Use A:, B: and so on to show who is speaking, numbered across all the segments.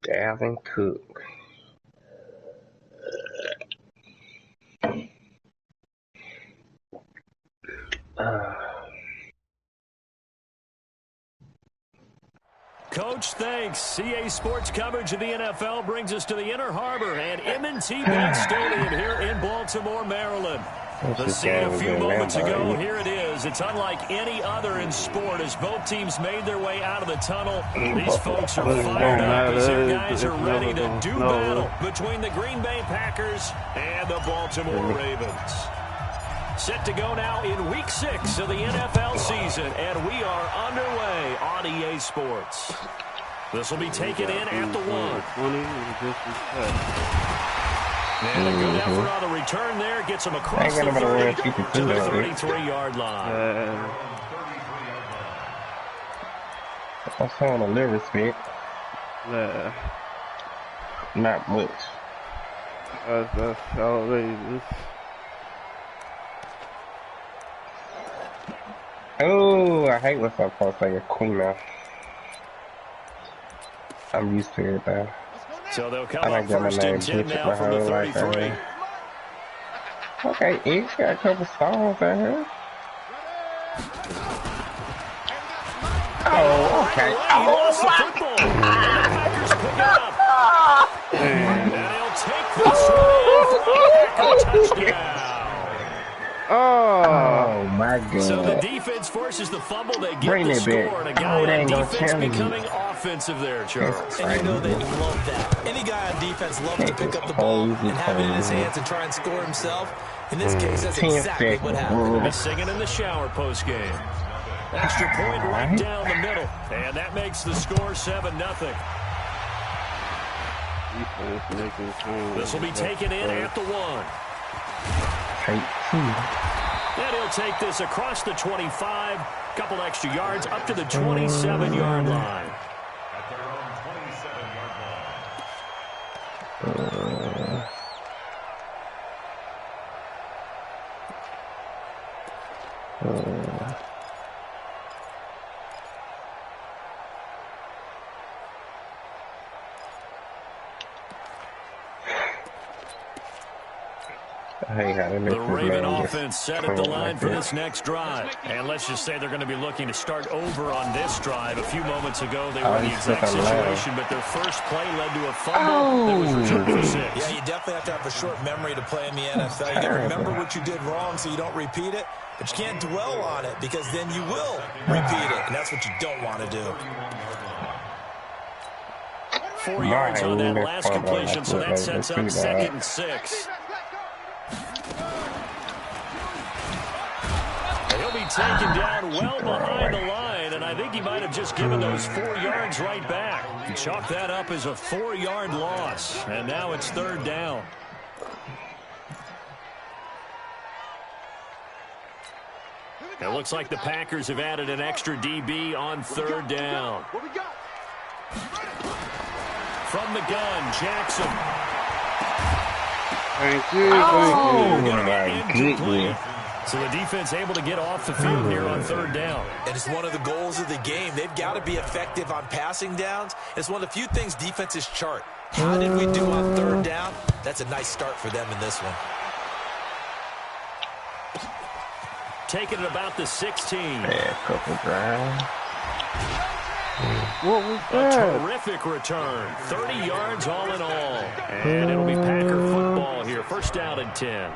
A: Dalvin Cook.
B: Coach, thanks. CA Sports coverage of the NFL brings us to the Inner Harbor and M&T Bank Stadium here in Baltimore, Maryland. The scene a few moments ago, here it is. It's unlike any other in sport as both teams made their way out of the tunnel. These folks are fired up as their guys are ready to do battle between the Green Bay Packers and the Baltimore Ravens. Set to go now in Week 6 of the NFL season, and we are underway on EA Sports. This will be taken in at the 1. And a good effort on the return there. Gets him across the 30 to the 33-yard line.
A: I'm showing a little respect. Not much.
C: That's outrageous.
A: Oh, I hate when some folks say a queen now. I'm used to it though.
B: So they'll come up first and 10 now from the 33.
A: Okay, X got a couple songs out here. Oh, okay.
B: He lost the football. And the Packers pick it up. And he'll take this one for a touchdown.
A: Oh my God.
B: So the defense forces the fumble. They get the score. And a guy on defense becoming offensive there, Charles.
D: And you know they love that. Any guy on defense loves to pick up the ball and have it in his hands and try and score himself. In this case, that's exactly what happened.
B: He's singing in the shower post-game. Extra point right down the middle. And that makes the score 7-0. This will be taken in at the 1. And he'll take this across the 25, couple extra yards up to the 27-yard line.
E: At their own 27-yard line.
B: The Raven offense set at the line for this next drive. And let's just say they're going to be looking to start over on this drive. A few moments ago, they were in the exact situation, but their first play led to a fumble that was returned for 6.
D: Yeah, you definitely have to have a short memory to play in the NFL. You got to remember what you did wrong so you don't repeat it, but you can't dwell on it because then you will repeat it, and that's what you don't want to do.
B: 4 yards on that last completion, so that sets up 2nd and 6. He'll be taken down well behind the line, and I think he might have just given those 4 yards right back. Chalk that up as a 4-yard loss, and now it's 3rd down. It looks like the Packers have added an extra DB on 3rd down. From the gun, Jackson.
C: Thank you.
B: So the defense able to get off the field here on 3rd down.
D: And it's one of the goals of the game. They've got to be effective on passing downs. It's one of the few things defenses chart. How did we do on 3rd down? That's a nice start for them in this one.
B: Taking it about the 16.
A: Yeah, couple drive.
C: What was that?
B: A terrific return. 30 yards all in all. And it'll be Packer football here. 1st down and 10.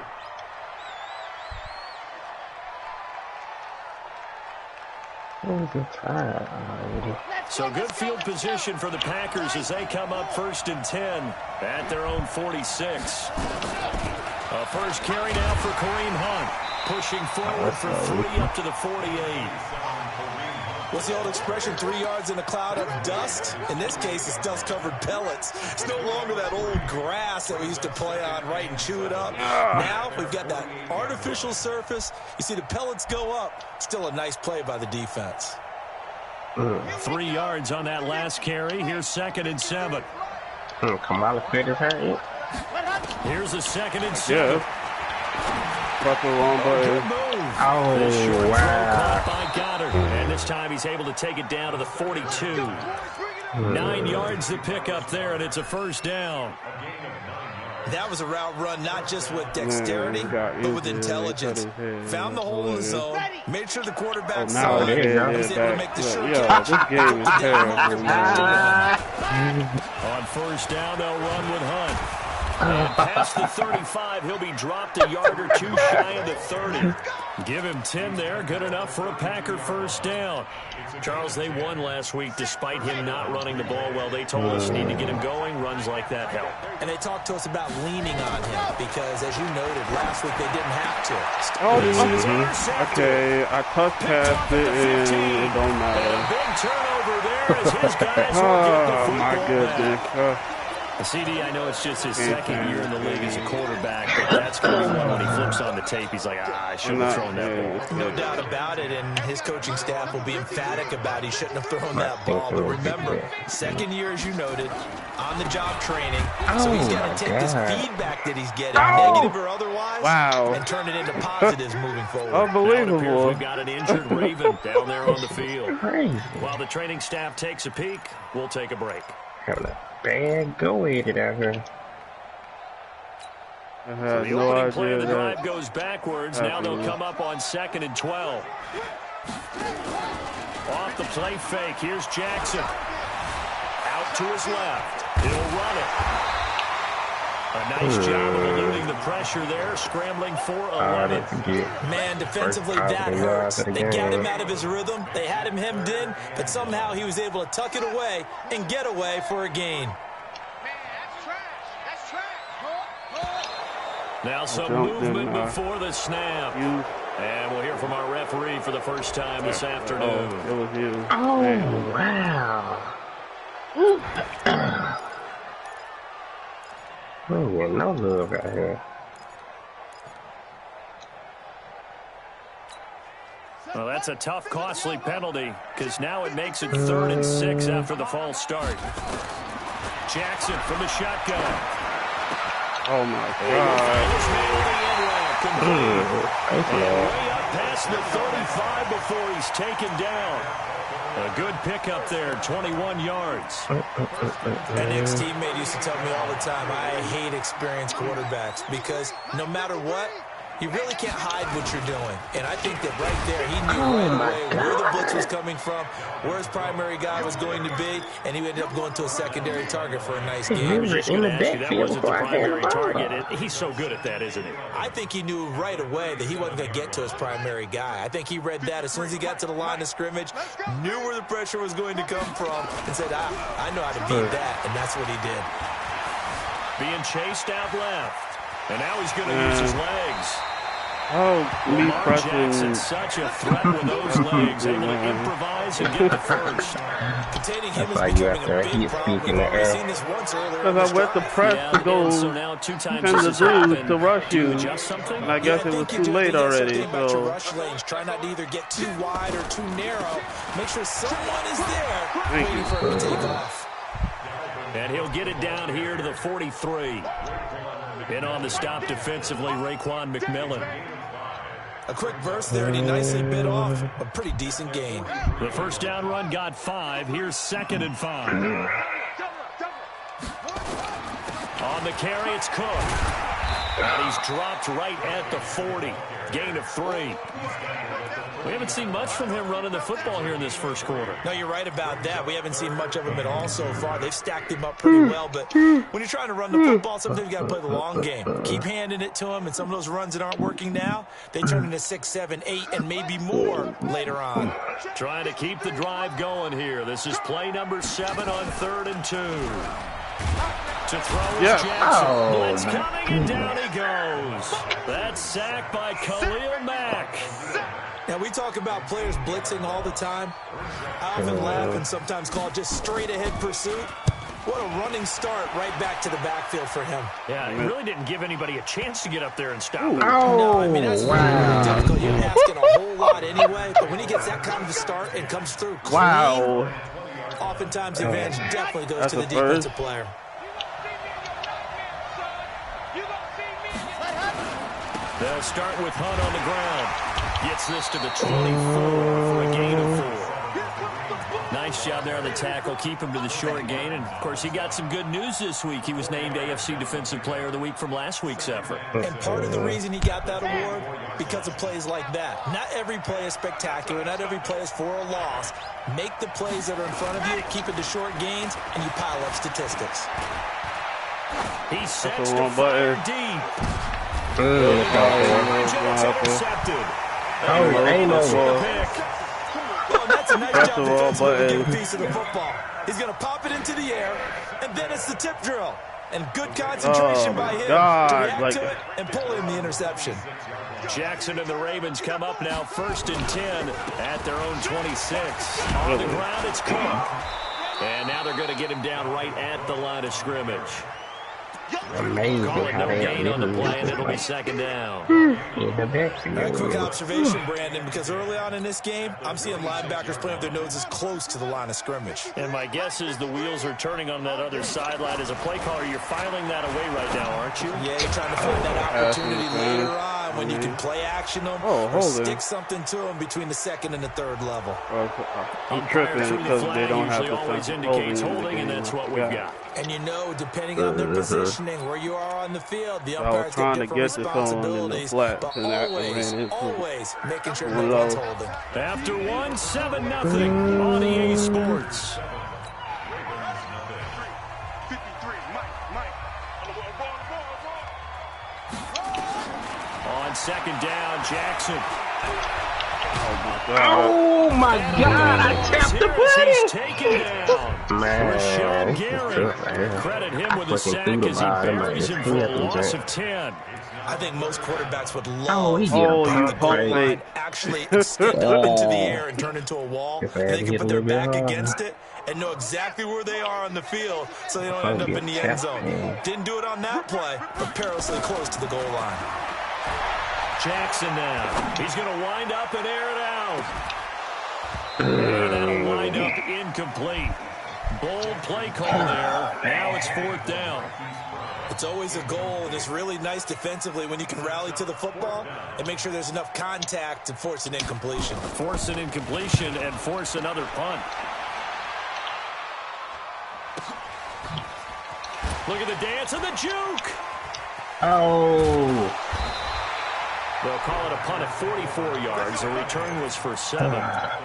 B: So good field position for the Packers as they come up 1st and 10 at their own 46. A first carry now for Kareem Hunt. Pushing forward for 3 up to the 48.
D: What's the old expression, 3 yards in a cloud of dust? In this case, it's dust-covered pellets. It's no longer that old grass that we used to play on, right, and chew it up. Now we've got that artificial surface. You see the pellets go up. Still a nice play by the defense.
B: 3 yards on that last carry. Here's 2nd and 7.
A: Kamala Pitt is hurt.
B: Here's the 2nd and 7.
C: Press the wrong button.
A: Oh, wow.
B: By Goddard. And this time he's able to take it down to the 42. 9 yards to pick up there, and it's a first down.
D: That was a route run, not just with dexterity, but with intelligence. Found the hole in the zone, made sure the quarterback saw it, and was able to make the short catch.
C: This game is terrible, man.
B: On first down, they'll run with Hunt. And past the 35, he'll be dropped a yard or two shy of the 30. Give him 10 there, good enough for a Packer first down. Charles, they won last week despite him not running the ball well. They told us need to get him going. Runs like that help.
D: And they talked to us about leaning on him because, as you noted, last week they didn't have to.
C: Okay, I tough passed it and it don't matter.
B: Big turnover there as his guys will get the football
C: my goodness.
B: back. CD, I know it's just his second year in the league as a quarterback, but that's going to be one when he flips on the tape. He's like, I shouldn't have thrown that ball.
D: No doubt about it, and his coaching staff will be emphatic about he shouldn't have thrown that ball. But remember, second year, as you noted, on-the-job training, so he's got to take this feedback that he's getting, negative or otherwise, and turn it into positives moving forward.
C: Unbelievable.
B: We've got an injured Raven down there on the field. While the training staff takes a peek, we'll take a break.
A: Having a bad go at it out here.
C: I
B: The opening play of the drive goes backwards. Now they'll come up on 2nd and 12. Off the play fake. Here's Jackson. Out to his left. He'll run it. A nice job of eluding the pressure there, scrambling for 11.
D: Man, defensively, that hurts. They got him out of his rhythm. They had him hemmed in, but somehow he was able to tuck it away and get away for a gain.
B: Now some movement before the snap. And we'll hear from our referee for the first time this afternoon.
C: It was you.
A: Oh, wow. Oh, yeah, no love out here.
B: Well, that's a tough, costly penalty because now it makes it 3rd and 6 after the false start. Jackson from the shotgun.
C: Oh, my God.
B: Way up past the 35 before he's taken down. A good pickup there, 21 yards.
D: An ex-teammate used to tell me all the time, I hate experienced quarterbacks because no matter what, you really can't hide what you're doing. And I think that right there, he knew right away where the blitz was coming from, where his primary guy was going to be, and he ended up going to a secondary target for a nice game.
A: He was in the
B: That wasn't the
A: backfield.
B: primary target. He's so good at that, isn't he?
D: I think he knew right away that he wasn't going to get to his primary guy. I think he read that as soon as he got to the line of scrimmage, knew where the pressure was going to come from, and said, I know how to beat that, and that's what he did.
B: Being chased out left. And now he's going to use his legs.
C: Oh, me
B: Lamar
C: pressing.
B: Jackson's such a threat with those legs, able to improvise and get the first.
D: Containing him
A: That's why
D: is
A: you
D: becoming
A: have
D: a
A: to
D: big
A: heat
D: problem.
A: speak in
D: We've
A: the
D: already
A: air.
D: seen this once earlier.
C: Because I went to press to go
B: and so now 2 times
C: and
B: this
C: the
B: has
C: dude
B: happened.
C: to rush
B: Do
C: you.
B: adjust something?
C: And I guess it was too late already.
D: About your
C: So
D: rush lanes. Try not to either get too wide or too narrow. Make sure someone is there waiting for him to take off.
B: And he'll get it down here to the 43. In on the stop defensively, Raekwon McMillan.
D: A quick burst there, and he nicely bit off a pretty decent gain.
B: The first down run got 5. Here's 2nd and 5. On the carry, it's Cook. And he's dropped right at the 40. Gain of 3. We haven't seen much from him running the football here in this first quarter.
D: No, you're right about that. We haven't seen much of him at all so far. They've stacked him up pretty well, but when you're trying to run the football, sometimes you got to play the long game. Keep handing it to him, and some of those runs that aren't working now, they turn into 6, 7, 8, and maybe more later on.
B: Trying to keep the drive going here. This is play number 7 on 3rd and 2. To throw is Jackson. Blitz coming, and down he goes. That's sacked by Khalil Mack.
D: Now, we talk about players blitzing all the time. I often laugh and sometimes call it just straight-ahead pursuit. What a running start right back to the backfield for him.
B: Yeah, he really didn't give anybody a chance to get up there and stop him.
D: No, I mean, that's really difficult. You're asking a whole lot anyway, but when he gets that kind of a start and comes through clean, oftentimes the advantage definitely goes to the defensive player.
B: They'll start with Hunt on the ground. Gets this to the 24 for a gain of 4. Nice job there on the tackle. Keep him to the short gain. And, of course, he got some good news this week. He was named AFC Defensive Player of the Week from last week's effort.
D: And part of the reason he got that award, because of plays like that. Not every play is spectacular. Not every play is for a loss. Make the plays that are in front of you, keep it to short gains, and you pile up statistics.
B: He sets the fire deep. Intercepted. Well, that's a nice job defensively to get a piece of the football. He's going to pop it into the air, and then it's the tip drill. And good concentration by him to react to it and pull in the interception. Jackson and the Ravens come up now 1st and 10 at their own 26. On the ground, it's Cook. And now they're going to get him down right at the line of scrimmage.
A: Amazing.
B: Call it no gain on the play, and it'll be 2nd down.
D: A quick observation, Brandon, because early on in this game, I'm seeing linebackers playing with their noses close to the line of scrimmage.
B: And my guess is the wheels are turning on that other sideline. As a play caller, you're filing that away right now, aren't you?
D: Yeah, you're trying to find that opportunity later on when you can play action them or stick something to them between the 2nd and the 3rd level.
F: I'm tripping because they don't have the
B: always indicates holding, and that's what we've got.
D: And you know, depending on their positioning, where you are on the field, the
F: I was
D: umpires
F: trying
D: get
F: to
D: different
F: get this on in the
D: responsibilities,
F: flat,
D: but
F: and I ran into
D: always making sure
F: one
D: no
F: of
D: one's
F: those.
D: holding.
B: After 1, 7-0 on EA Sports. On 2nd down, Jackson.
A: Oh my God! I tapped the
B: He's
A: button.
B: taken down. Rashawn Gary. Credit him with a sack as he buries him for a loss of 10.
D: I think most quarterbacks would love
A: he
D: to
A: did.
D: have the goal
F: Oh,
D: line actually stick up into the air and turn into a wall. They can put their back against it and know exactly where they are on the field so they don't end up in the end zone. Didn't do it on that play, but perilously close to the goal line.
B: Jackson now. He's going to wind up and air it out. And that'll wind up incomplete. Bold play call there. Now it's 4th down.
D: It's always a goal, and it's really nice defensively when you can rally to the football and make sure there's enough contact to force an incompletion.
B: Force an incompletion and force another punt. Look at the dance and the juke.
A: Oh.
B: They'll call it a punt at 44 yards. The return was for 7.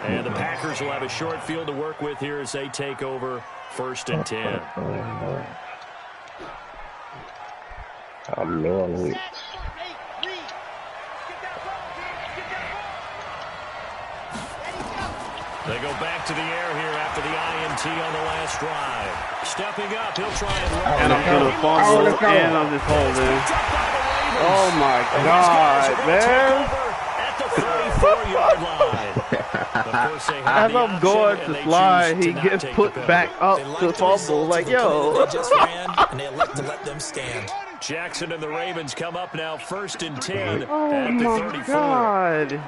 B: And the Packers will have a short field to work with here as they take over 1st and 10.
A: Oh, man.
B: They go back to the air here after the INT on the last drive. Stepping up, he'll try and run.
F: And I'm going to fumble, and I'm just holding. Oh, my God, man.
B: At the 34-yard line.
F: As I'm going to slide, he gets put back up to fumble. Like, yo.
D: They just ran, and they elect to let them stand.
B: Jackson and the Ravens come up now 1st and 10
F: Oh,
B: at the
F: my
B: 34.
F: God.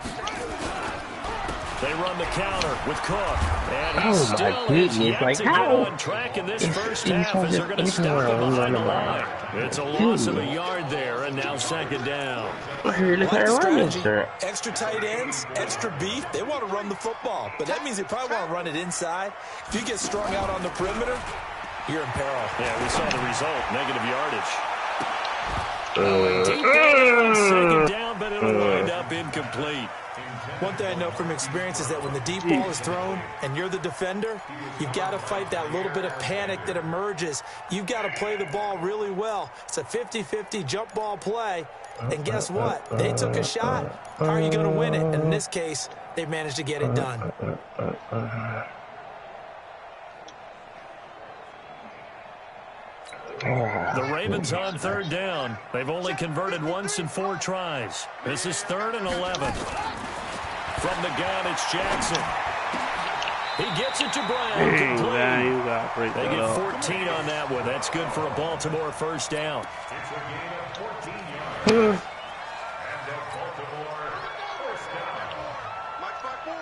B: They run the counter with Cook. And he
A: Oh,
B: still
A: my
B: is
A: goodness.
B: yet
A: Like,
B: to get
A: how?
B: on track in this first
A: he's
B: half as they're going to
A: he's
B: stop him
A: running
B: behind the
A: around.
B: line. It's a loss of a yard there, and now 2nd down.
A: Look
D: Like the
A: at
D: strategy,
A: that.
D: extra tight ends, extra beef, they want to run the football. But that means they probably want to run it inside. If you get strung out on the perimeter, you're in peril.
B: Yeah, we saw the result, negative yardage. Deep down, 2nd down, but it'll wind up incomplete.
D: One thing I know from experience is that when the deep ball is thrown and you're the defender, you've got to fight that little bit of panic that emerges. You've got to play the ball really well. It's a 50-50 jump ball play. And guess what? They took a shot. How are you going to win it? And in this case, they managed to get it done.
B: The Ravens on 3rd down. They've only converted once in 4 tries. This is 3rd and 11. From the gun, it's Jackson. He gets it to Brown.
F: Man, you got to break
B: They
F: that
B: get
F: up.
B: 14 on that one. That's good for a Baltimore 1st down.
E: It's a gain of 14 yards. And a Baltimore 1st down.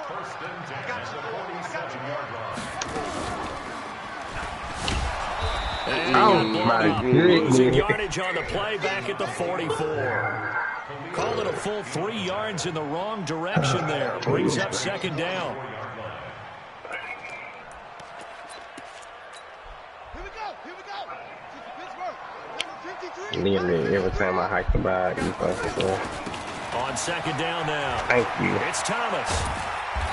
E: 1st and 10 at the 47-yard line.
A: Oh, my goodness.
B: Losing yardage on the play back at the 44. Call it a full 3 yards in the wrong direction there. Brings up second down.
A: Literally every time I hike the bag, you fucking
B: on second down now.
A: Thank you.
B: It's Thomas.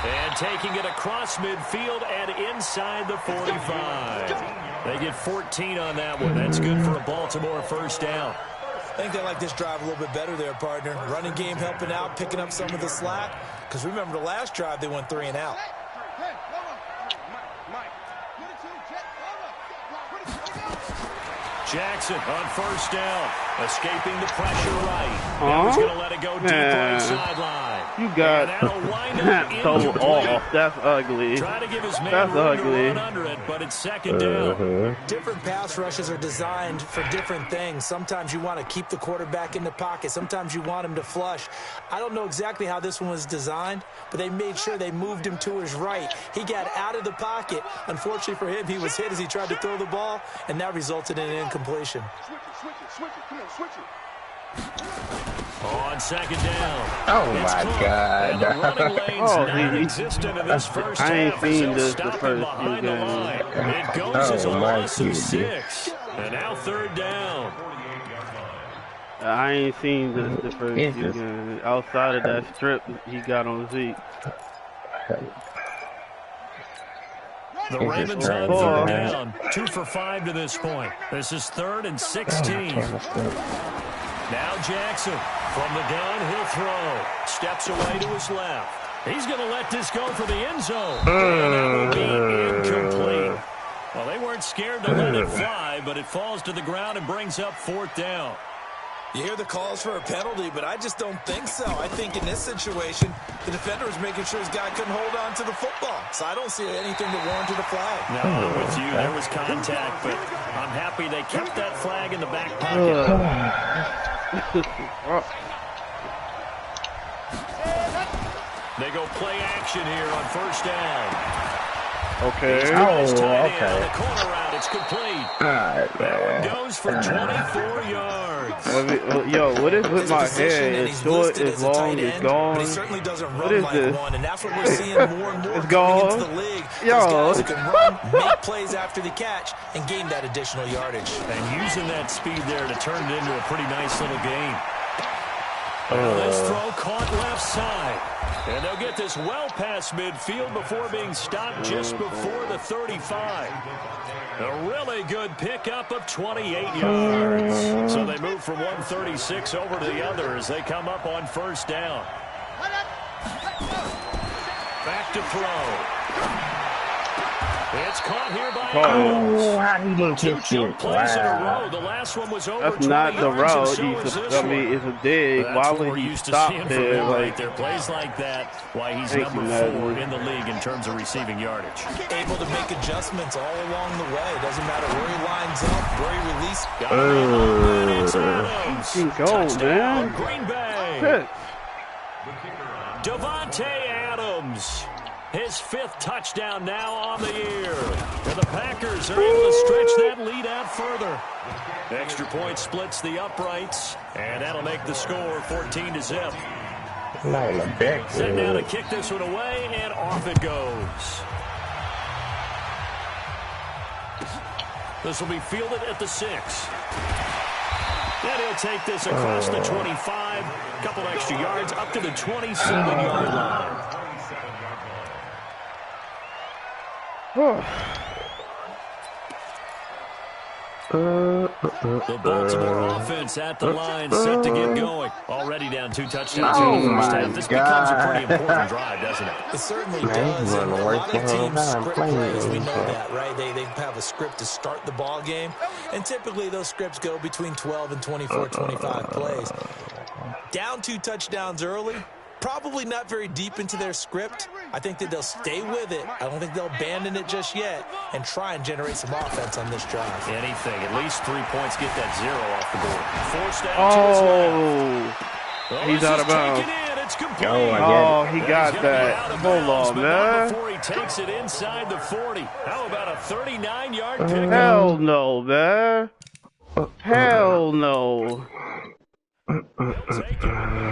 B: And taking it across midfield and inside the 45. They get 14 on that one. That's good for a Baltimore first down.
D: I think they like this drive a little bit better there, partner. Running game helping out, picking up some of the slack. Because remember the last drive, they went 3 and out.
B: Jackson on first down, escaping the pressure right. Now he's going to let it go deep right sideline.
F: You got so off. That's ugly.
B: Try to give his man
F: That's ugly.
B: To run under it, but it's second down.
D: Different pass rushes are designed for different things. Sometimes you want to keep the quarterback in the pocket. Sometimes you want him to flush. I don't know exactly how this one was designed, but they made sure they moved him to his right. He got out of the pocket. Unfortunately for him, he was hit as he tried to throw the ball, and that resulted in an incompletion.
E: Switch it. Come on, switch it.
B: On second down.
A: Oh my God.
B: And the running lane's non-existent in this first half.
F: I ain't seen this
B: the
F: first few games.
B: It goes as a loss of 6. And now third down.
F: I ain't seen the first few games. Outside of that strip he got on Zeke.
B: The Ravens on third down. 2 for 5 to this point. This is 3rd and 16. Now Jackson from the gun, he'll throw. Steps away to his left. He's going to let this go for the end zone. And that will be incomplete. Well, they weren't scared to let it fly, but it falls to the ground and brings up 4th down.
D: You hear the calls for a penalty, but I just don't think so. I think in this situation, the defender was making sure his guy couldn't hold on to the football. So I don't see anything that warranted a flag.
B: No, I'm with you. There was contact, but I'm happy they kept that flag in the back pocket. They go play action here on first down.
F: Okay.
B: On the corner route, it's complete. That one goes for 24 yards.
F: Yo, what is with my hair? It's short, it's long, it's gone.
D: But he certainly doesn't run
F: what is
D: like
F: this?
D: one, and that's what we're seeing more and more
F: It's
D: coming into
F: gone.
D: the league.
F: Yo.
D: Those guys can run, make plays after the catch, and gain that additional yardage.
B: And using that speed there to turn it into a pretty nice little game. This throw caught left side. And they'll get this well past midfield before being stopped just before the 35. A really good pickup of 28 yards. So they move from 136 over to the other as they come up on first down. Back to throw. It's caught here by Adams.
A: He didn't catch it.
B: Plays in a row. The last one was over.
F: That's not the route. It's a dig. Why would he stop there?
B: Right there. Plays like that. Why he's number 4 in the league in terms of receiving yardage.
D: Able to make adjustments all along the way. Doesn't matter where he lines up, where he releases.
B: It's Adams.
F: He can go, man.
B: Green Bay. Devontae Adams. His 5th touchdown now on the year. And the Packers are able to stretch that lead out further. Extra point splits the uprights, and that'll make the score 14-0.
A: Not in the back.
B: Set now to kick this one away, and off it goes. This will be fielded at the 6. And he'll take this across the 25. A couple extra yards up to the 27-yard line. The Baltimore offense at the line, set to get going. Already down 2 touchdowns in the first half. This becomes a pretty important drive, doesn't it?
D: It certainly does. And a lot of teams script plays. We know that, right? They have a script to start the ball game. And typically those scripts go between 12 and 24, 25 plays. Down 2 touchdowns early. Probably not very deep into their script. I think that they'll stay with it. I don't think they'll abandon it just yet and try and generate some offense on this drive.
B: Anything. At least 3 points. Get that 0 off the board. Forced out to his left.
F: He's out of bounds.
B: It's complete.
F: Oh, he got that. Hold on, man.
B: Before he takes it inside the 40. How about a 39-yard pickup?
F: Hell no, man. Hell no.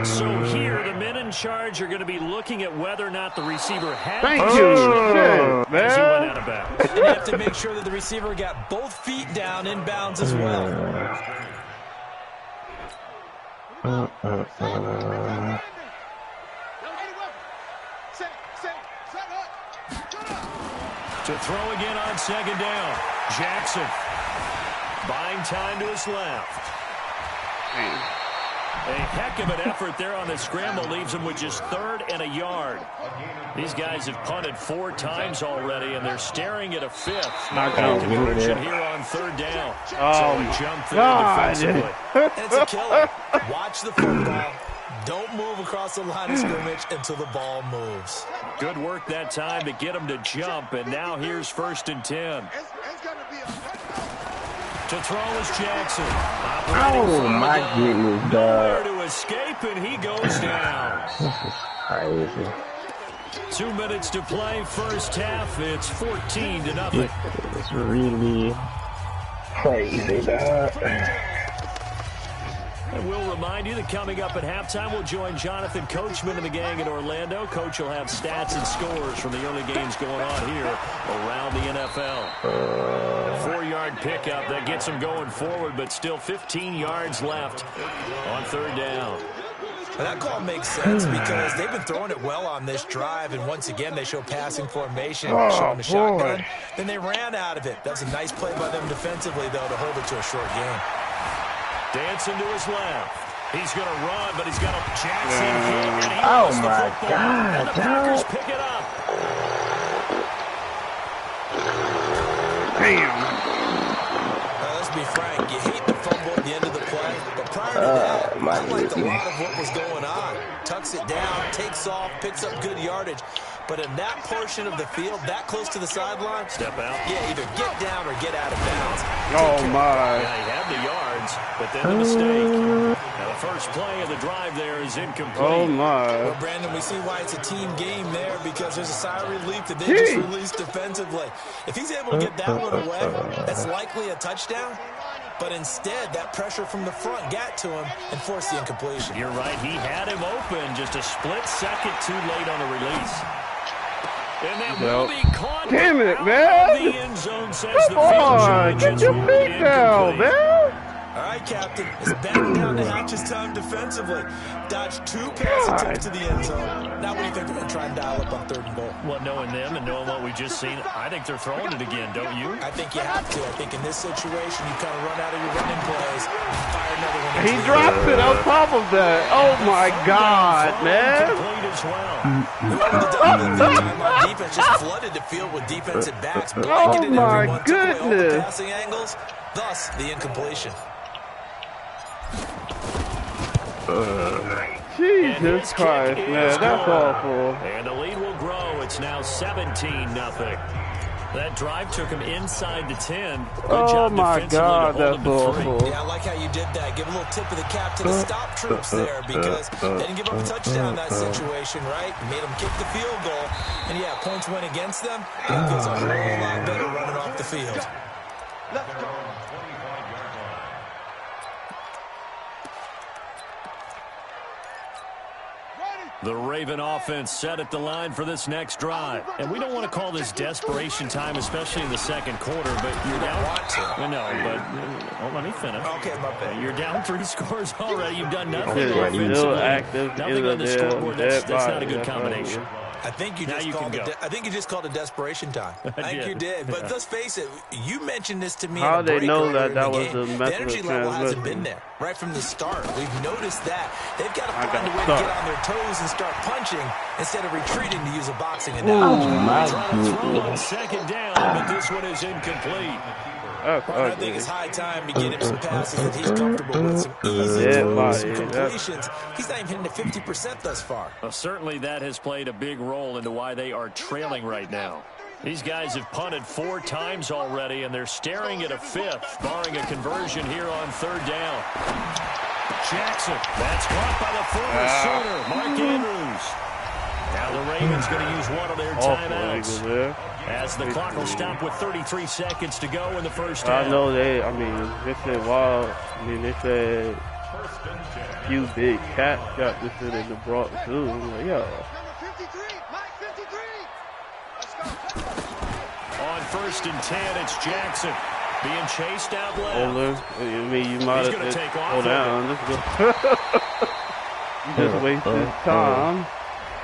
B: So here, the men in charge are going to be looking at whether or not the receiver had
F: Thank
B: as he
F: you,
B: went out of bounds.
D: And you have to make sure that the receiver got both feet down in bounds as well.
B: To throw again on second down. Jackson buying time to his left. A heck of an effort there on the scramble leaves him with just 3rd and a yard. These guys have punted 4 times already, and they're staring at a 5th.
A: Not gonna
B: conversion here on 3rd down.
F: Oh,
B: jump there
F: God.
B: defensively.
D: It's a killer. Watch the football. Don't move across the line of scrimmage until the ball moves.
B: Good work that time to get him to jump, and now here's 1st and 10. To throw is Jackson.
A: Oh my goodness,
B: Nowhere
A: dog.
B: to escape, and he goes down.
A: This is crazy.
B: 2 minutes to play, first half. It's 14-0.
A: It's really crazy, dog.
B: And we'll remind you that coming up at halftime, we'll join Jonathan Coachman and the gang in Orlando. Coach will have stats and scores from the early games going on here around the NFL. 4-yard pickup. That gets them going forward, but still 15 yards left on 3rd down.
D: And that call makes sense because they've been throwing it well on this drive, and once again they show passing formation, showing the shotgun. Then they ran out of it. That was a nice play by them defensively, though, to hold it to a short game.
B: Dancing to his left. He's going to run, but he's got a Jackson hit, and he
A: Oh
B: lost the
A: my
B: football.
A: God,
B: And the Packers pick it up.
F: Damn.
D: Let's be frank, you hate the fumble at the end of the play, but prior to that, I liked a lot of what was going on. Tucks it down, takes off, picks up good yardage. But in that portion of the field, that close to the sideline,
B: step out.
D: Yeah, either get down or get out of bounds.
F: Oh, my.
B: Yeah, he had the yards, but then the mistake. Now, the first play of the drive there is incomplete.
F: Oh, my.
D: Well, Brandon, we see why it's a team game there because there's a sigh of relief that they just released defensively. If he's able to get that one away, that's likely a touchdown. But instead, that pressure from the front got to him and forced the incompletion.
B: You're right. He had him open just a split second too late on the release. And that will be caught.
F: Damn it,
B: out
F: man.
B: of the end zone, says
F: Come
B: the field
F: on.
B: judge.
F: Get
B: It's
F: your
B: ruled
F: feet down,
B: incomplete.
F: man.
D: All right, Captain. It's back down to Hatch's time defensively. Dodged 2 pass attempts to the end zone. Now what do you think they're going to try and dial up on 3rd and goal?
B: Well, knowing them and knowing what we just seen, I think they're throwing it again, don't you?
D: I think you have to. I think in this situation, you kind of run out of your running plays, fire another one.
F: He drops it on top of that. Oh, my God, man.
B: Incomplete as well.
D: Our defense just flooded the field with defensive backs,
F: Oh,
D: blanketed
F: my
D: everyone, took away all the
F: goodness.
D: passing angles, thus the incompletion.
F: Jesus Christ, man. That's awful.
B: And the lead will grow. It's now 17-0. That drive took him inside the 10. Good
F: Oh,
B: job
F: my
B: defensively
F: God,
B: to hold
F: that's
B: him to 3.
F: awful.
D: Yeah, I like how you did that. Give a little tip of the cap to the stop troops there because they didn't give up a touchdown in that situation, right? Made them kick the field goal. And, yeah, points went against them. It feels a whole lot better running off the field.
E: Let's go. 25-yard line.
B: The Raven offense set at the line for this next drive. And we don't want to call this desperation time, especially in the second quarter, but you're down. But let me finish.
D: Okay, my bad.
B: You're down 3 scores already. You've done nothing
F: Still
B: offensively.
F: active.
B: Nothing on the scoreboard. That's not a good combination.
D: I think you just called it desperation time. I think you did. But let's face it, you mentioned this to me.
F: How
D: in a
F: they
D: break
F: know
D: earlier
F: that
D: in the
F: was
D: game.
F: a
D: The
F: method
D: energy
F: of
D: level hasn't
F: transmission?
D: been there right from the start. We've noticed that. They've got to find
F: got
D: a way to
F: stuck.
D: get on their toes and start punching instead of retreating, to use a boxing
A: Oh
D: analogy.
A: my
B: Trying to throw on
A: goodness.
B: second down, but this one is incomplete.
D: I think it's high time to get him some passes that he's comfortable with, some easy
F: Yeah,
D: throws, some
F: buddy,
D: completions. He's not even hitting the 50% thus far.
B: Well, certainly that has played a big role into why they are trailing right now. These guys have punted 4 times already, and they're staring at a 5th, barring a conversion here on 3rd down. Jackson, that's caught by the former Sooner, Mark Andrews. Now the Ravens going to use one of their timeouts, as the clock will stop with 33 seconds to go in the first half.
F: I know they said, wow. I mean, they said Few big cats got this in the Bronx too. Like, yo.
B: On 1st and 10, it's Jackson being chased out left.
F: Older. I mean, you might have to hold down. Let's go. You just wasted time.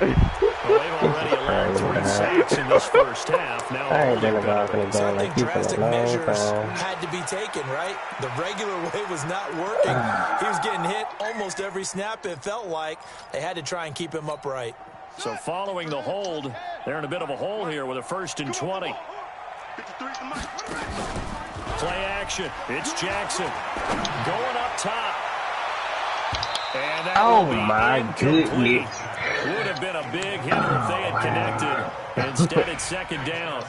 B: Well, they've already allowed 3 sacks in this first half. Now,
A: I ain't been about to
D: so I
A: like
D: think
A: you for
D: drastic
A: a long
D: measures
A: time.
D: had to be taken, right? The regular way was not working. He was getting hit almost every snap, it felt like. They had to try and keep him upright.
B: So following the hold, they're in a bit of a hole here with a 1st and 20. Play action. It's Jackson going up top. And that
A: Oh
B: will be
A: my
B: incomplete.
A: goodness.
B: Would have been a big hitter if they had connected. Instead, it's 2nd down.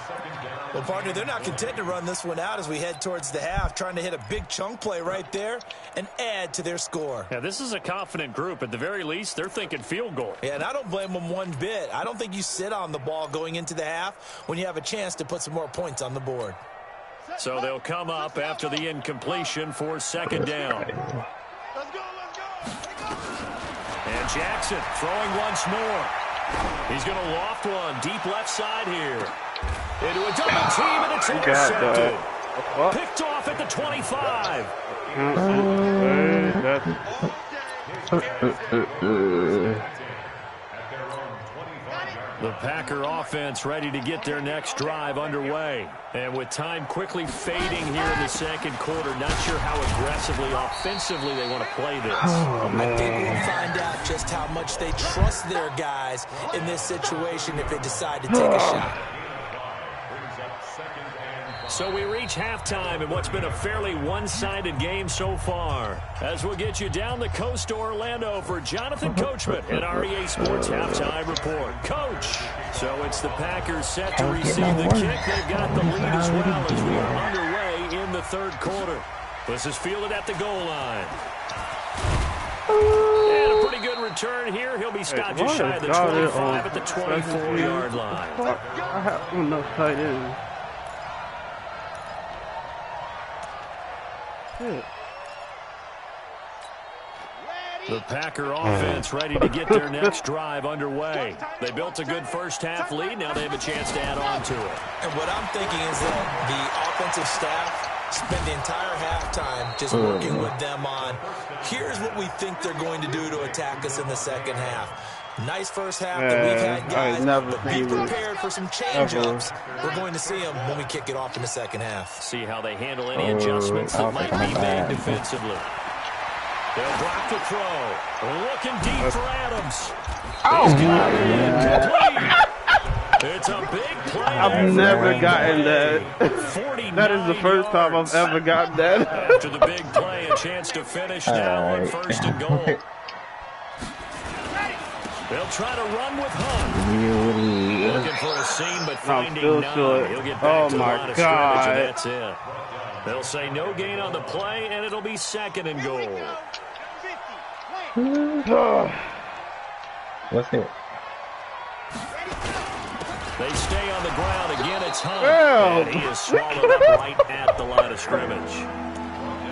D: Well, partner, they're not content to run this one out as we head towards the half, trying to hit a big chunk play right there and add to their score.
B: Yeah, this is a confident group. At the very least, they're thinking field goal.
D: Yeah, and I don't blame them one bit. I don't think you sit on the ball going into the half when you have a chance to put some more points on the board.
B: So they'll come up after the incompletion for 2nd down. And Jackson throwing once more. He's going to loft one deep left side here. Into a double team, and it's intercepted. Picked off at the 25. The Packer offense ready to get their next drive underway. And with time quickly fading here in the 2nd quarter, not sure how aggressively, offensively they want to play this.
D: I think we'll find out just how much they trust their guys in this situation if they decide to take a shot.
B: So we reach halftime in what's been a fairly one-sided game so far. As we'll get you down the coast to Orlando for Jonathan Coachman at REA Sports Halftime Report. Coach, so it's the Packers set to receive the kick. They've got the lead as well as we are underway in the 3rd quarter. This is fielded at the goal line. And a pretty good return here. He'll be stopped just shy of the 25 at the 24-yard line.
F: I have enough tight end.
B: The Packer offense ready to get their next drive underway. They built a good first half lead. Now they have a chance to add on to it.
D: And what I'm thinking is that the offensive staff spend the entire halftime just working with them on, here's what we think they're going to do to attack us in the 2nd half. Nice first half that we've had, guys, but be prepared for some change-ups. We're going to see them when we kick it off in the 2nd half.
B: See how they handle any adjustments that might be made defensively. They'll block the throw. Looking deep for Adams. He's got it incomplete. It's a big play.
F: I've never gotten that. That is the first time I've ever gotten that.
B: After the big play, a chance to finish now on 1st and goal. They'll try to run with Hunt. Looking for a seam, but finding none. He'll get back to the line of scrimmage, and that's it. They'll say no gain on the play, and it'll be 2nd and goal.
A: What's it?
B: They stay on the ground. Again, it's Hunt. And he is swallowed up right at the line of scrimmage.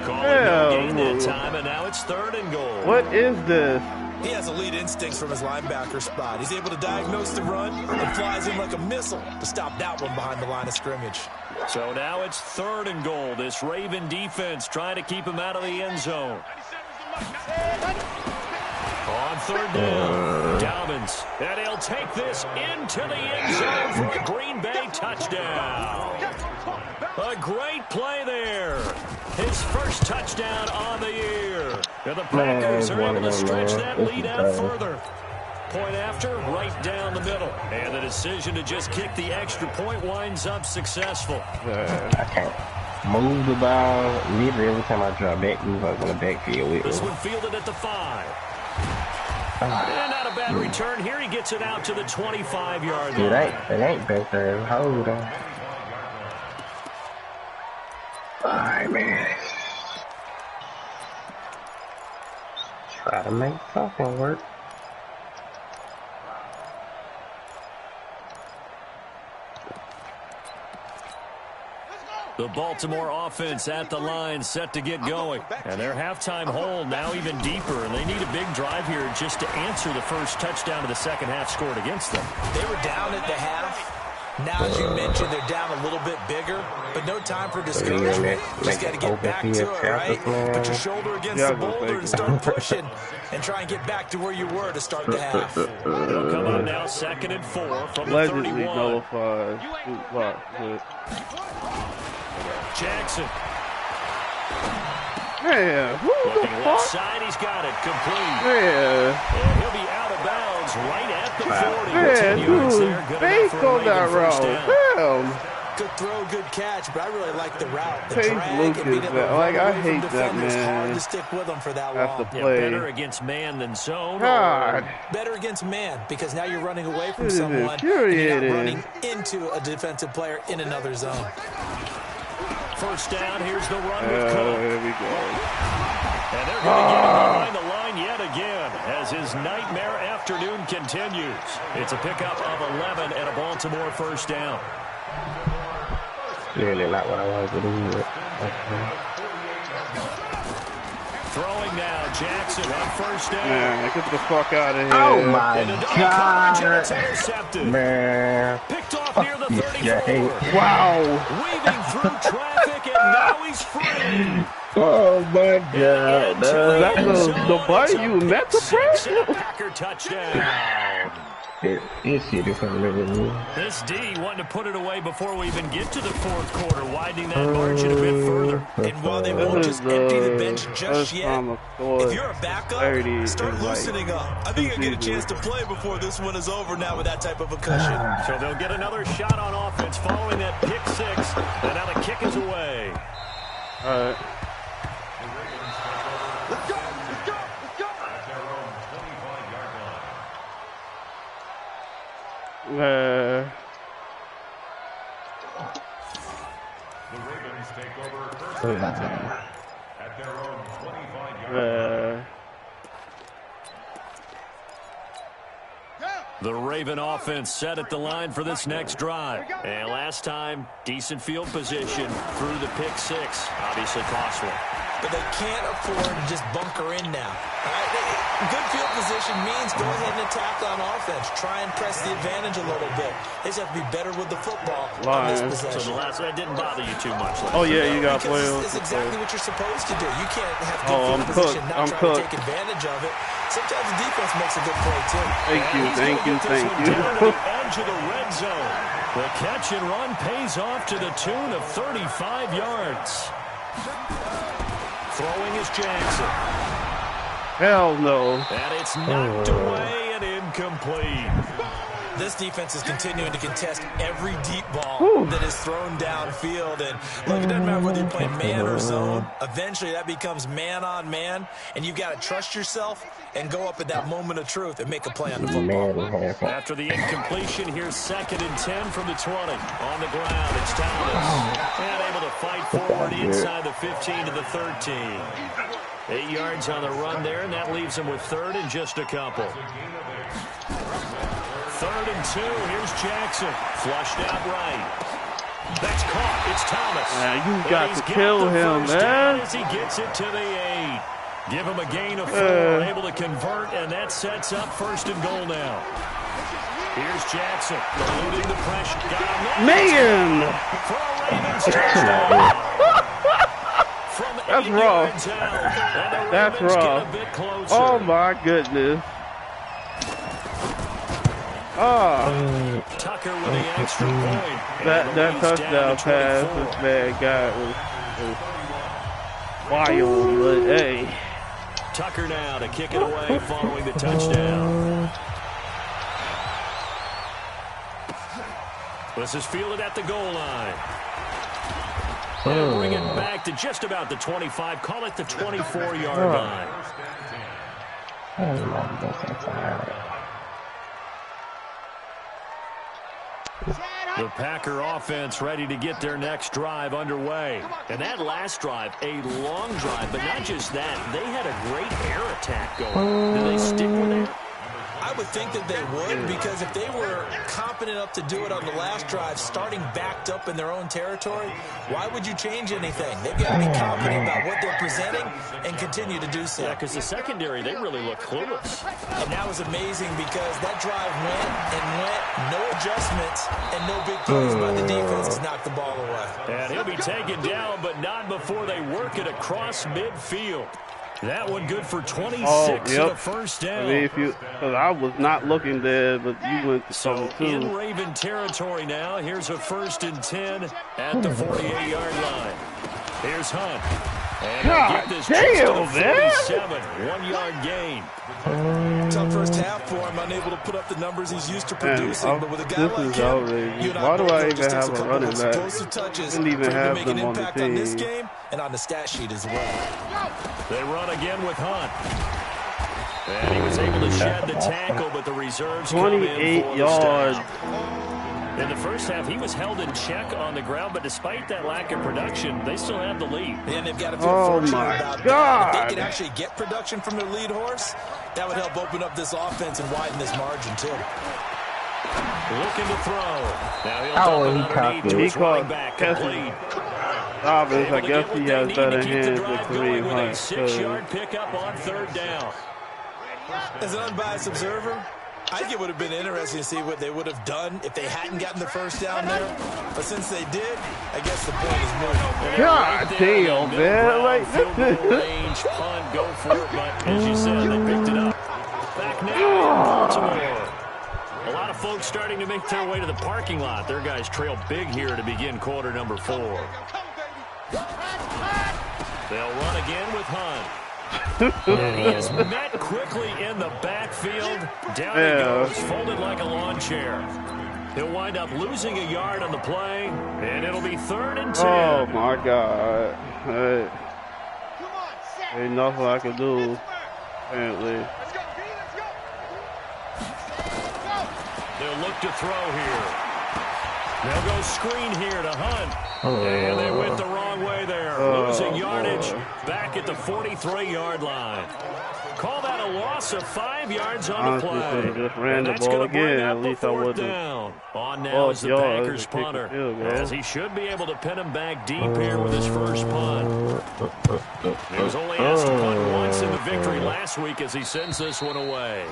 B: Calling no gain that time, and now it's 3rd and goal.
F: What is this?
D: He has elite instincts from his linebacker spot. He's able to diagnose the run and flies in like a missile to stop that one behind the line of scrimmage.
B: So now it's 3rd and goal. This Raven defense trying to keep him out of the end zone. On 3rd down, Dobbins. And he'll take this into the end zone for a Green Bay touchdown. A great play there. His first touchdown on the year. And the Packers are able to stretch that lead out further. Point after, right down the middle. And the decision to just kick the extra point winds up successful.
A: I can't move the ball. Literally every time I drop back, move up in the backfield with
B: This
A: me.
B: one fielded at the 5. And not a bad return here. He gets it out to the 25-yard line.
A: It ain't back there. Hold on. Alright, man. Try to make something work.
B: The Baltimore offense at the line, set to get going. And their halftime hole now even deeper, and they need a big drive here just to answer the first touchdown of the second half scored against them.
D: They were down at the half. Now, as you mentioned, they're down a little bit bigger, but no time for discouragement. Just got to get back to it, right? Put your shoulder against the boulder and start pushing and try and get back to where you were to start the half.
B: They'll come up now 2nd and 4 from the
F: Allegedly
B: 31.
F: nullified.
B: Jackson.
F: Yeah, who the
B: Looking left
F: fuck?
B: side, he's got it complete.
F: Yeah.
B: And he'll be out of bounds right at the 40.
F: Yeah,
B: 10 yards there.
F: dude,
B: Good
F: fake
B: enough for a
F: on that
B: Raven first
F: route.
B: down.
F: Damn.
D: Good throw, good catch, but I really like the route. The
F: Paige
D: drag
F: Lucas,
D: and being able to
F: man. Like,
D: run
F: I
D: away from
F: hate that,
D: defenders.
F: man.
D: Hard to stick with them for that
F: That's
D: long.
F: the
B: Yeah,
F: play.
B: better against man than zone.
F: God.
D: Better against man because now you're running away from
F: This is
D: someone and you're
F: infuriating.
D: not running into a defensive player in another zone.
B: First down, here's the run with Cook.
F: There we go.
B: And they're going to get him behind the line yet again as his nightmare afternoon continues. It's a pickup of 11 and a Baltimore first down.
A: Really not what I wanted to do.
B: Throwing now, Jackson on first down.
F: Man, get the fuck out of here.
A: Oh my
B: And a double coverage, and it's
A: god,
B: intercepted.
A: man!
B: Picked off near the 34.
A: Yeah.
F: Wow.
B: Weaving through traffic, and now he's free.
A: Oh my god,
F: That's the button you meant to press?
B: Packer touchdown.
A: This shit is unbelievable.
B: This D wanting to put it away before we even get to the fourth quarter, widening that margin a bit further.
D: And while they won't just empty the bench just yet, if you're a backup, start loosening up. I think you'll get a chance to play before this one is over now with that type of a cushion.
B: So they'll get another shot on offense following that pick six, and now the kick is away.
F: All right.
E: Let's go. Let's go. Let's go. At their own 25-yard line. The Ravens take over first and 10 at their own 25-yard line.
B: The Raven offense set at the line for this next drive. And last time, decent field position through the pick six. Obviously costly.
D: But they can't afford to just bunker in now. Good field position means go ahead and attack on offense. Try and press the advantage a little bit. They just have to be better with the football on this possession.
B: So the last that didn't bother you too much.
F: Oh yeah, you got
D: because
F: players.
D: it's exactly what you're supposed to do. You can't have good field position, not try to take advantage of it. Sometimes the defense makes a good play too.
F: Thank you.
B: Down to the edge of the red zone. The catch and run pays off to the tune of 35 yards. Throwing is Jackson.
F: Hell no.
B: And it's knocked away and incomplete.
D: This defense is continuing to contest every deep ball that is thrown downfield. And look, it doesn't matter whether you're playing man or zone. Eventually, that becomes man on man. And you've got to trust yourself and go up at that moment of truth and make a play on the football.
B: After the incompletion, here's 2nd and 10 from the 20. On the ground, it's Thomas. And able to fight forward inside the 15 to the 13. 8 yards on the run there, and that leaves him with 3rd and just a couple. 3rd and 2. Here's Jackson. Flushed out right. That's caught. It's Thomas.
F: You got to kill him, man.
B: As he gets it to the 8. Give him a gain of 4. Able to convert, and that sets up 1st and goal now. Here's Jackson. Eluding the pressure. Got him.
F: Man!
B: For a Ravens touchdown.
F: That's rough. That's rough. Oh my goodness.
B: Tucker with the extra point.
F: That touchdown pass this man got was wild, but hey.
B: Tucker now to kick it away following the touchdown. This is fielded at the goal line. And bring it back to just about the 25. Call it the 24-yard line. The Packer offense ready to get their next drive underway. And that last drive, a long drive, but not just that. They had a great air attack going. Do they stick with it?
D: I would think that they would, because if they were confident enough to do it on the last drive, starting backed up in their own territory, why would you change anything? They've got to be confident about what they're presenting and continue to do so.
B: Yeah, because the secondary, they really look clueless.
D: And that was amazing because that drive went and went, no adjustments, and no big plays by the defense to knock the ball away.
B: And he'll be taken down, but not before they work it across midfield. That one good for 26 and a first down.
F: I mean, because I was not looking there, but you went to
B: so
F: too.
B: In Raven territory now. Here's a 1st and 10 at the 48-yard line. Here's Hunt. And
F: God
B: get this
F: damn, man.
B: 47, 1-yard gain.
D: Tough first half for him, unable to put up the numbers he's used to producing. But with a guy like him,
F: outrageous. Why do I even have a running back? Didn't even have them on the team.
D: On this game and on the stat sheet as well.
B: They run again with Hunt. And he was able to shed the tackle, but the reserves
F: 28 yards.
B: In the first half, he was held in check on the ground, but despite that lack of production, they still have the lead.
D: And they've got to feel fortunate about that. If they can actually get production from their lead horse, that would help open up this offense and widen this margin, too.
B: Looking to throw. Now he'll underneath to his running back complete.
F: Obviously, I guess he has better hands than Kareem Hunt.
B: 6-yard pickup on 3rd down.
D: As an unbiased observer, I think it would have been interesting to see what they would have done if they hadn't gotten the first down there. But since they did, I guess the point is moved.
F: God damn, man. Like,
B: range, punt, go for it. But as you said, they picked it up. Back now in Baltimore. A lot of folks starting to make their way to the parking lot. Their guys trail big here to begin quarter number 4. They'll run again with Hunt. And he is met quickly in the backfield. Down he goes, folded like a lawn chair. He'll wind up losing a yard on the play, and it'll be 3rd and 10.
F: Oh, my God. Hey. Ain't nothing I can do, apparently.
B: They'll look to throw here. They'll go screen here to Hunt. And they went the wrong way there. Losing yardage back at the 43-yard line. Call that a loss of 5 yards on the play.
F: Just ran the ball again. At least I wouldn't.
B: Down. On now is the Packers punter, as he should be able to pin him back deep here with his first punt. He was only asked to punt once in the victory last week as he sends this one away.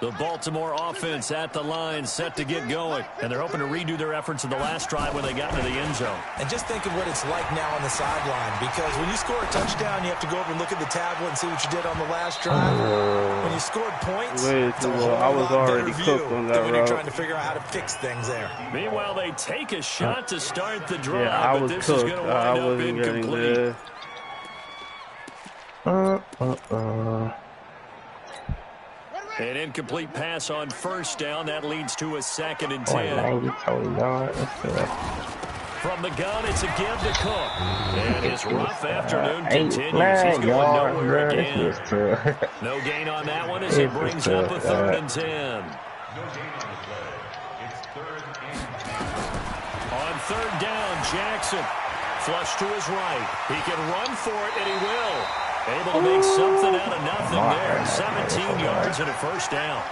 B: The Baltimore offense at the line, set to get going. And they're hoping to redo their efforts in the last drive when they got into the end zone.
D: And just think of what it's like now on the sideline. Because when you score a touchdown, you have to go over and look at the tablet and see what you did on the last drive. When you scored points, it's a whole
F: I was already
D: better
F: cooked
D: view
F: on that
D: when
F: route.
D: you're trying to figure out how to fix things there.
B: Meanwhile, they take a shot to start the drive,
F: I
B: but
F: was
B: this
F: cooked.
B: is going to wind up incomplete. An incomplete pass on first down. That leads to a 2nd and 10. From the gun, it's a give to Cook. And his rough afternoon continues. He's going nowhere again. No gain on that one as it brings up a 3rd and 10. On 3rd down, Jackson. Flush to his right. He can run for it, and he will. Able to make something out of nothing there. 17 yards and a first down.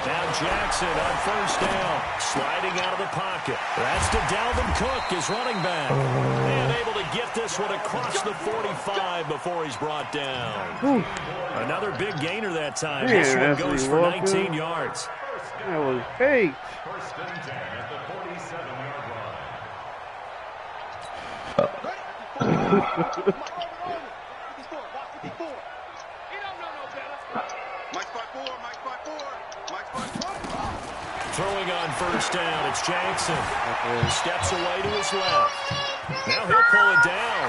B: Now Jackson on first down. Sliding out of the pocket. That's to Dalvin Cook, his running back. And able to get this one across the 45 before he's brought down. Another big gainer that time. This one goes for 19 yards.
F: That was fake.
E: 1st and 10 at the 47-yard line.
B: Throwing on first down, it's Jackson. Steps away to his left. Now he'll pull it down.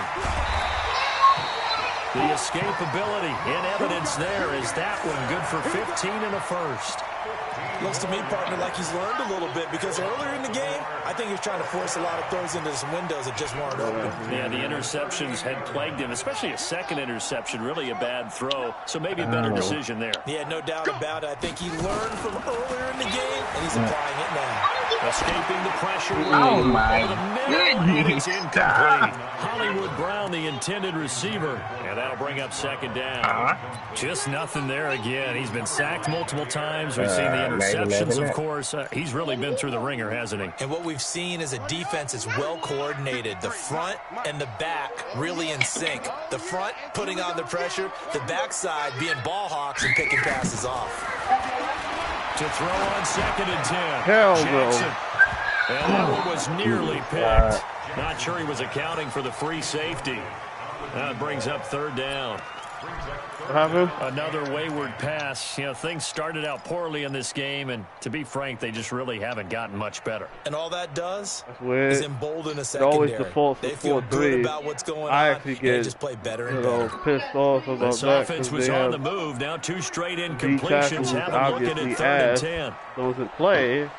B: The escapability in evidence there is that one good for 15 and a first.
D: Looks to me, partner, like he's learned a little bit because earlier in the game, I think he was trying to force a lot of throws into some windows that just weren't open.
B: Yeah, the interceptions had plagued him, especially a second interception, really a bad throw. So maybe a better decision there.
D: Yeah, no doubt about it. I think he learned from earlier in the game, and he's applying it now.
B: Escaping the pressure.
A: Oh, my
B: goodness. It's incomplete.
A: God.
B: Hollywood Brown, the intended receiver. And that'll bring up second down. Just nothing there again. He's been sacked multiple times. We've seen the interceptions, of course. He's really been through the ringer, hasn't he?
D: And what we've seen is a defense that's well coordinated. The front and the back really in sync. The front putting on the pressure. The backside being ball hawks and picking passes off.
B: To throw on 2nd and 10.
F: Hell
B: Jackson.
F: no.
B: And that one was nearly picked. Not sure he was accounting for the free safety. That brings up 3rd down.
F: What happened?
B: Another wayward pass. You know, things started out poorly in this game, and to be frank, they just really haven't gotten much better.
D: And all that does
F: is
D: embolden a
F: secondary. Always defaults
D: they
F: to
D: feel
F: 4-3.
D: good about what's going
F: I
D: on.
F: actually get
D: just play better and better.
F: pissed off about
B: this
F: that.
B: Offense was on the move. Now 2 straight incompletions. Have a look at it 3rd and 10.
F: Doesn't play.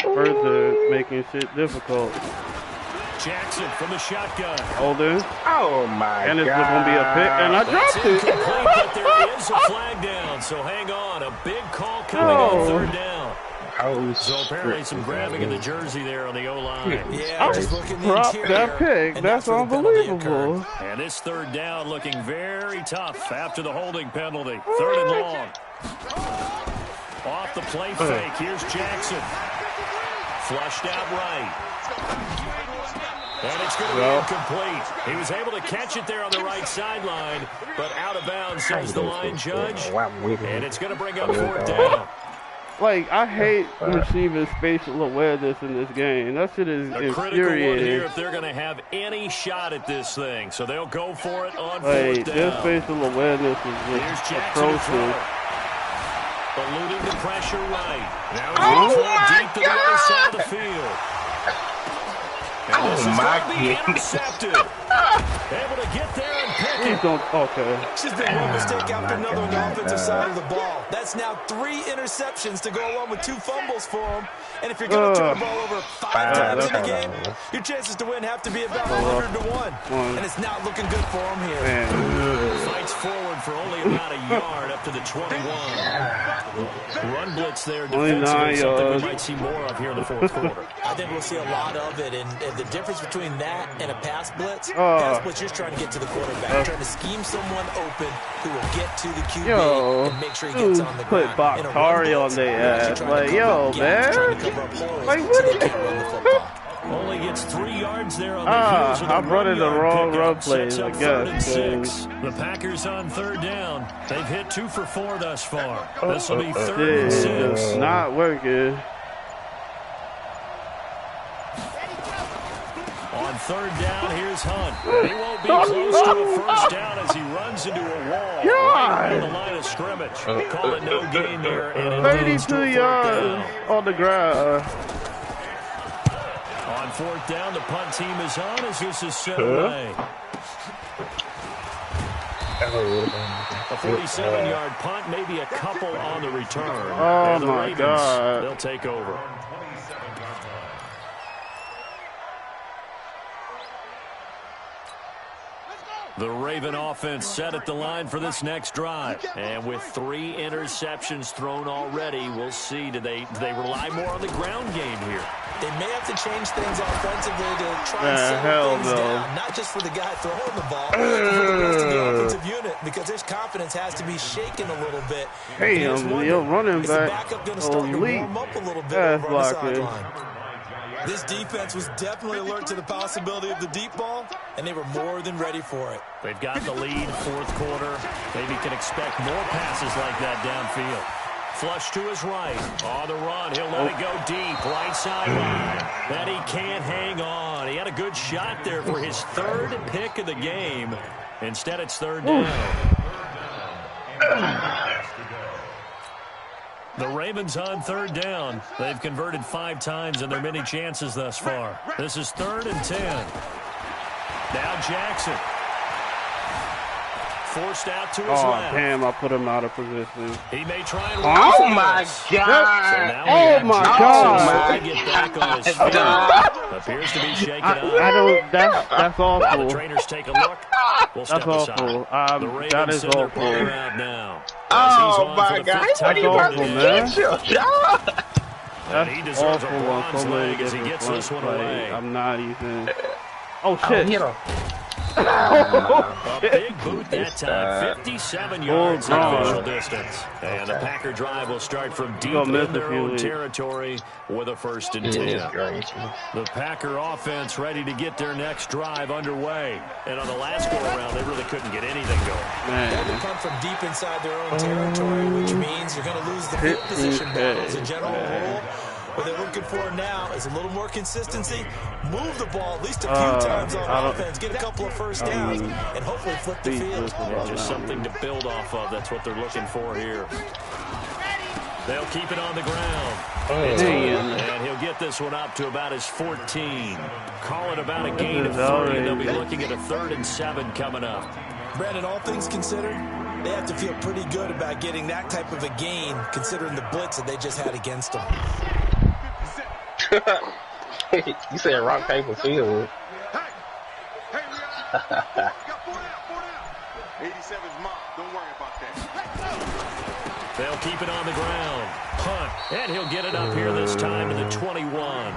F: Further making shit difficult.
B: Jackson from the shotgun.
F: Holden.
A: Oh, my God.
F: And it's going to be a pick. And I dropped it.
B: But there is a flag down, so hang on. A big call coming on 3rd down. So apparently some grabbing of the jersey there on the O-line.
D: Yeah, just looking the
F: Drop
D: interior,
F: that pick. That's unbelievable.
B: And this 3rd down looking very tough after the holding penalty. 3rd and long. Off the play fake. Here's Jackson. Flushed out right. And it's going to be incomplete. He was able to catch it there on the right sideline, but out of bounds, says the line judge. And it's going to bring up 4th down.
F: Like, I hate receiving spatial awareness in this game. That shit is
B: infuriating. Critical one here if they're going to have any shot at this thing. So they'll go for it on 4th down.
F: Their spatial awareness is just atrocious.
B: Eluding the pressure right. Now he's going to throw deep to the other side of the field. And this is going to be intercepted. Able to get there and pick it.
F: Okay.
D: She's been one mistake after another on the offensive side of the ball. That's now 3 interceptions to go along with 2 fumbles for him. And if you're going to turn the ball over 5 times in the game, your chances to win have to be about 100 to 1. And it's not looking good for him here.
B: Fights forward for only about a yard up to the 21. Run blitz there defensively, something we might see more of here in the 4th quarter.
D: I think we'll see a lot of it. And the difference between that and a pass blitz, pass blitz, you're trying to get to the quarterback, trying to scheme someone open who will get to the QB and make sure he gets on the ground.
F: Put Bakhtari on their ass. Like, yo, man. Like, what?
B: Only gets 3 yards there on the heels of the
F: I'm running the wrong run plays, I guess.
B: The Packers on 3rd down. They've hit 2 for 4 thus far. This will be 3rd and 6.
F: Not working.
B: On 3rd down, here's Hunt. He won't be close to a 1st down as he runs into a wall right on the line of scrimmage. Call it no gain there.
F: 32 yards on the ground.
B: On 4th down, the punt team is on as this is set away. A 47-yard punt, maybe a couple on the return.
F: Oh,
B: the
F: my
B: Ravens,
F: God.
B: They'll take over. The Raven offense set at the line for this next drive. And with 3 interceptions thrown already, we'll see. Do they rely more on the ground game here?
D: They may have to change things offensively to try and slow things down. Not just for the guy throwing the ball, but for the rest of the offensive unit, because their confidence has to be shaken a little bit.
F: Hey, you're running back.
D: Is the backup going to start to warm up a little bit over on the sideline? This defense was definitely alert to the possibility of the deep ball, and they were more than ready for it.
B: They've got the lead, 4th quarter. Maybe can expect more passes like that downfield. Flush to his right. On the run, he'll let it go deep. Right sideline. That he can't hang on. He had a good shot there for his 3rd pick of the game. Instead, it's 3rd down. The Ravens on 3rd down. They've converted 5 times in their many chances thus far. This is 3rd and 10. Now Jackson. forced out to his left.
F: Oh, damn, I put him out of position.
B: He may try and
A: Oh my God!
F: Oh my God!
B: Get back on his feet. Appears to be shaken up.
F: I don't. That's awful.
B: The trainers take a look. We'll
F: That's awful. That is awful.
B: Now.
A: Oh my God!
F: That's awful, man.
B: That's
F: awful on so many different fronts. Like, I'm not even. Oh shit!
B: A big boot that time, 57 yards in official distance. And the Packer drive will start from deep in their own territory with a 1st and 10. The Packer offense ready to get their next drive underway. And on the last go-around, they really couldn't get anything going.
D: Man. They come from deep inside their own territory, which means you're going to lose the field position battle as a general rule. What they're looking for now is a little more consistency. Move the ball at least a few times on offense. Get a couple of first downs and hopefully flip the field.
B: Just something to build off of. That's what they're looking for here. They'll keep it on the ground. And he'll get this one up to about his 14. Call it about a gain of 3. They'll be looking at a 3rd and 7 coming up.
D: Brandon, all things considered, they have to feel pretty good about getting that type of a gain considering the blitz that they just had against them.
A: You said rock, paper, scissors.
E: Hey, we got 4 down. 87's mom. Don't worry about that.
B: They'll keep it on the ground. Punt. And he'll get it up here this time to the 21.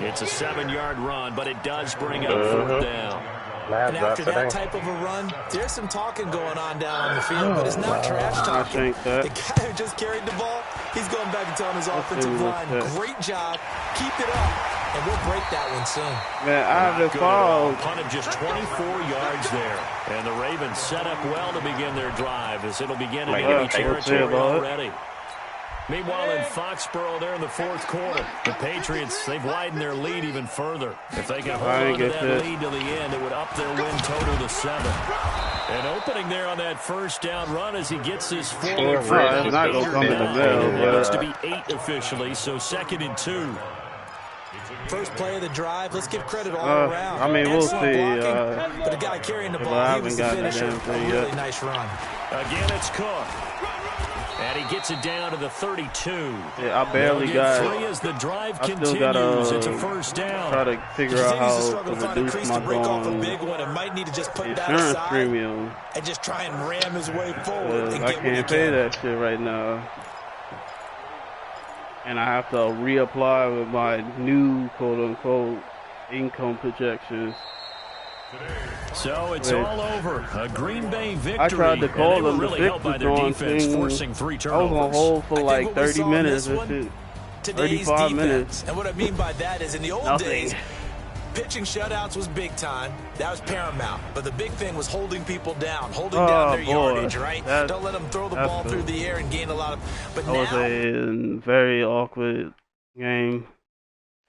B: It's a 7-yard run, but it does bring up 4th down.
D: And after that type of a run, there's some talking going on down on the field, but it's not trash talking. The guy who just carried the ball, he's going back and telling his offensive line, great job, keep it up, and we'll break that one soon.
F: Man, I have the ball.
B: Punted just 24 yards there. And the Ravens set up well to begin their drive as it'll begin in enemy territory already. Meanwhile, in Foxborough, they're in the 4th quarter. The Patriots, they've widened their lead even further. If they can hold on to that lead to the end, it would up their win total to 7. And opening there on that 1st down run as he gets his forward foot.
F: It's not going to come to the bell.
B: It needs to be 8 officially, so 2nd and 2.
D: First play of the drive. Let's give credit all around.
F: I mean, we'll see.
D: But the guy carrying the ball, he was the finisher. A really nice run.
B: Again, it's Cook. And he gets it down to the 32.
F: Yeah, I barely got
B: 3 as the drive
F: continues. It's
B: a 1st down.
F: Try to figure out how to reduce my insurance premium.
D: And just try and ram his way forward. And
F: I can't pay that shit right now. And I have to reapply with my new quote-unquote income projections.
B: So it's all over. A Green Bay victory.
F: I tried to call them.
B: Really helped by their defense, forcing 3 turnovers.
F: I was on hold for like 30 minutes. 35 minutes.
D: And what I mean by that is in the old days, pitching shutouts was big time. That was paramount. But the big thing was holding people down, holding down their yardage, right? Don't let them throw the ball through the air and gain a lot of. But
F: that was a very awkward game.